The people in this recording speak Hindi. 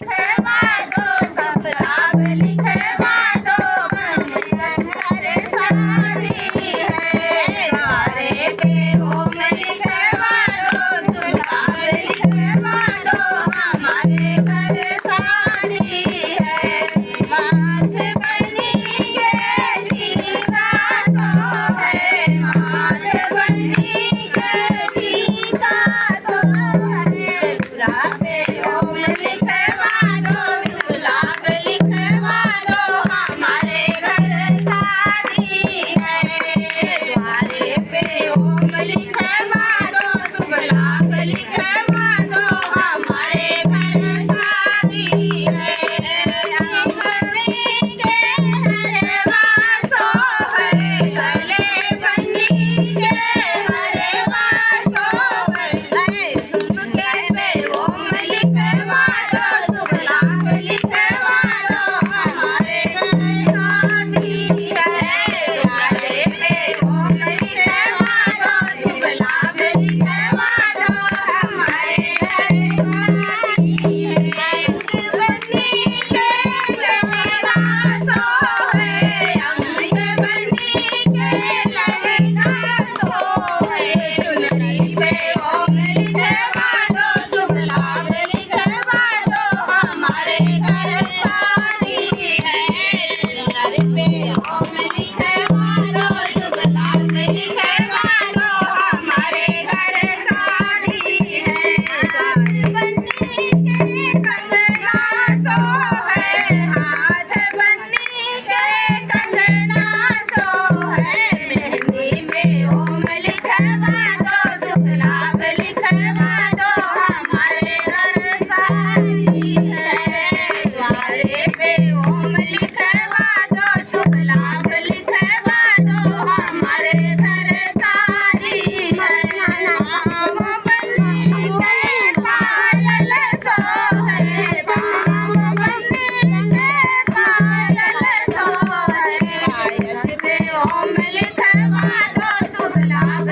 लिखवा दो सब लाभ लिखवा दो मन घर शादी है द्वारे पे ओम लिखवा दो सब लाभ लिखवा दो हमारे घर शादी है माथ बनी के जीता सो है माथ बनी के जीता सो है पूरा पे ओम लिखवा दो गुलाब लिखवा दो हमारे घर शादी है द्वारे पे ओम लिखवा दो गुलाब लिखवा दो हमारे घर शादी है अंगनी के हरवासो है गले बन्नी के हरवासो है झुमके पे ओम लिखवा दो सुगलाब लिखवा दो हमारे घर शादी है गले पे ओम लिखवा दो सुगलाब लिखवा दो हमारे घर शादी है अंग बन्नी के लहंगा सो है अंग बन्नी के लहंगा सो है चुनरी पे ओम लिखवा दो सुगलाब लिखवा दो हमारे घर शादी है चुनरी पे ओम लिखवा दो सुगलाब लिखवा दो हमारे घर शादी है बन्नी के कंगना सो है हाथ बन्नी के कंगना सो है मेहंदी में ओम लिखवा दो सुगलाब लिखवा दो हमारे घर शादी है द्वारे पे ओम लिखवा दो सुगलाब लिखवा दो हमारे घर शादी है नाम बन्नी के पायल सो है बाम बन्नी के पायल सो है पायल पे ओम लिखवा दो सुगलाब